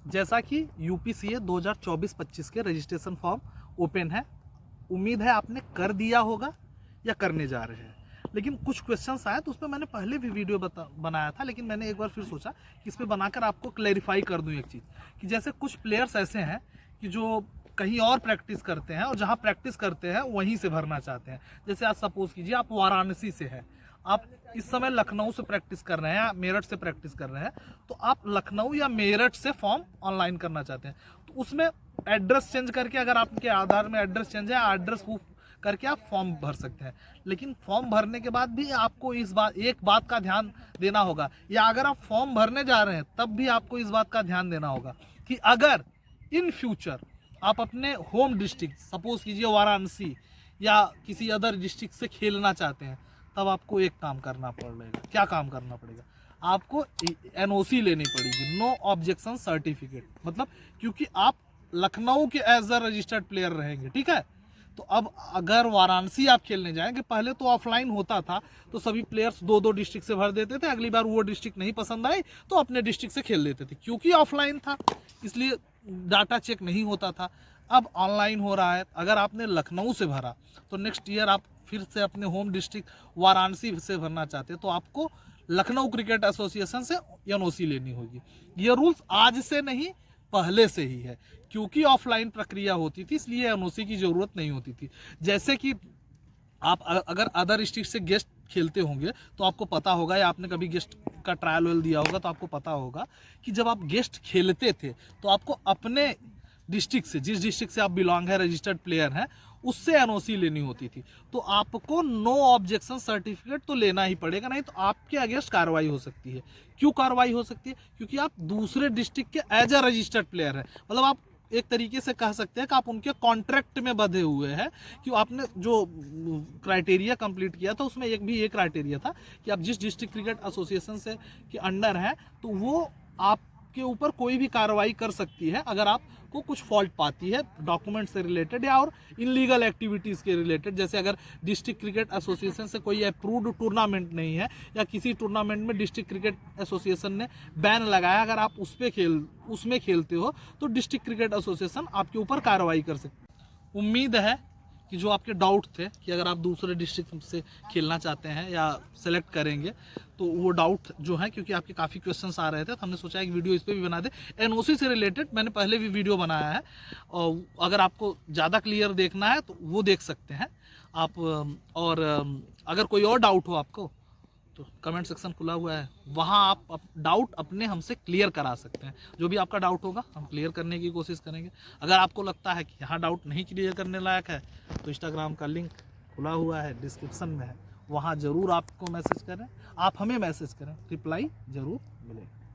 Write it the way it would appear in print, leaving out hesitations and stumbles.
जैसा कि यूपीसीए 2024-25 के रजिस्ट्रेशन फॉर्म ओपन है, उम्मीद है आपने कर दिया होगा या करने जा रहे हैं। लेकिन कुछ क्वेश्चंस आए तो उस पर मैंने पहले भी वीडियो बनाया था, लेकिन मैंने एक बार फिर सोचा कि इस पर बनाकर आपको क्लैरिफाई कर दूं एक चीज़, कि जैसे कुछ प्लेयर्स ऐसे हैं कि जो कहीं और प्रैक्टिस करते हैं और जहाँ प्रैक्टिस करते हैं वहीं से भरना चाहते हैं। जैसे आज सपोज कीजिए आप वाराणसी से हैं, आप इस समय लखनऊ से प्रैक्टिस कर रहे हैं या मेरठ से प्रैक्टिस कर रहे हैं, तो आप लखनऊ या मेरठ से फॉर्म ऑनलाइन करना चाहते हैं, तो उसमें एड्रेस चेंज करके, अगर आपके आधार में एड्रेस चेंज है, एड्रेस प्रूफ करके आप फॉर्म भर सकते हैं। लेकिन फॉर्म भरने के बाद भी आपको एक बात का ध्यान देना होगा, या अगर आप फॉर्म भरने जा रहे हैं तब भी आपको इस बात का ध्यान देना होगा कि अगर इन फ्यूचर आप अपने होम डिस्ट्रिक्ट, सपोज कीजिए वाराणसी या किसी अदर डिस्ट्रिक्ट से खेलना चाहते हैं, तब आपको एक काम करना पड़ेगा। क्या काम करना पड़ेगा? आपको एनओसी लेनी पड़ेगी, नो ऑब्जेक्शन सर्टिफिकेट। मतलब क्योंकि आप लखनऊ के एज अ रजिस्टर्ड प्लेयर रहेंगे, ठीक है। तो अब अगर वाराणसी आप खेलने जाएंगे, पहले तो ऑफलाइन होता था तो सभी प्लेयर्स दो दो डिस्ट्रिक्ट से भर देते थे, अगली बार वो डिस्ट्रिक्ट नहीं पसंद आई तो अपने डिस्ट्रिक्ट से खेल देते थे, क्योंकि ऑफलाइन था इसलिए डाटा चेक नहीं होता था। अब ऑनलाइन हो रहा है, अगर आपने लखनऊ से भरा तो नेक्स्ट ईयर आप फिर से अपने होम डिस्ट्रिक्ट वाराणसी से भरना चाहते हैं तो आपको लखनऊ क्रिकेट एसोसिएशन से एनओसी लेनी होगी। ये रूल्स आज से नहीं, पहले से ही है, क्योंकि ऑफलाइन प्रक्रिया होती थी इसलिए एनओसी की जरूरत नहीं होती थी। जैसे कि आप अगर अदर डिस्ट्रिक्ट से गेस्ट खेलते होंगे तो आपको पता होगा, या आपने कभी गेस्ट का ट्रायल वेल दिया होगा तो आपको पता होगा कि जब आप गेस्ट खेलते थे तो आपको अपने डिस्ट्रिक्ट से, जिस डिस्ट्रिक्ट से आप बिलोंग है, रजिस्टर्ड प्लेयर हैं, उससे एनओसी लेनी होती थी। तो आपको नो ऑब्जेक्शन सर्टिफिकेट तो लेना ही पड़ेगा, नहीं तो आपके अगेंस्ट कार्रवाई हो सकती है। क्यों कार्रवाई हो सकती है? क्योंकि आप दूसरे डिस्ट्रिक्ट के एज अ रजिस्टर्ड प्लेयर हैं। मतलब आप एक तरीके से कह सकते हैं कि आप उनके कॉन्ट्रैक्ट में बंधे हुए हैं, कि आपने जो क्राइटेरिया कंप्लीट किया था उसमें एक भी एक क्राइटेरिया था कि आप जिस डिस्ट्रिक्ट क्रिकेट एसोसिएशन से के अंडर हैं तो वो आपके ऊपर कोई भी कार्रवाई कर सकती है अगर आपको कुछ फॉल्ट पाती है डॉक्यूमेंट से रिलेटेड या और इनलीगल एक्टिविटीज़ के रिलेटेड। जैसे अगर डिस्ट्रिक्ट क्रिकेट एसोसिएशन से कोई अप्रूव्ड टूर्नामेंट नहीं है या किसी टूर्नामेंट में डिस्ट्रिक्ट क्रिकेट एसोसिएशन ने बैन लगाया, अगर आप उसमें खेलते हो तो डिस्ट्रिक्ट क्रिकेट एसोसिएशन आपके ऊपर कार्रवाई कर सकती है। उम्मीद है कि जो आपके डाउट थे कि अगर आप दूसरे डिस्ट्रिक्ट से खेलना चाहते हैं या सेलेक्ट करेंगे तो वो डाउट जो है, क्योंकि आपके काफ़ी क्वेश्चंस आ रहे थे तो हमने सोचा एक वीडियो इस पर भी बना दे। एनओसी से रिलेटेड मैंने पहले भी वीडियो बनाया है, और अगर आपको ज़्यादा क्लियर देखना है तो वो देख सकते हैं आप। और अगर कोई और डाउट हो आपको तो कमेंट सेक्शन खुला हुआ है, वहाँ आप डाउट अपने हमसे क्लियर करा सकते हैं। जो भी आपका डाउट होगा हम क्लियर करने की कोशिश करेंगे। अगर आपको लगता है कि यहाँ डाउट नहीं क्लियर करने लायक है तो इंस्टाग्राम का लिंक खुला हुआ है, डिस्क्रिप्शन में है, वहाँ ज़रूर आपको मैसेज करें, आप हमें मैसेज करें, रिप्लाई ज़रूर मिलेगा।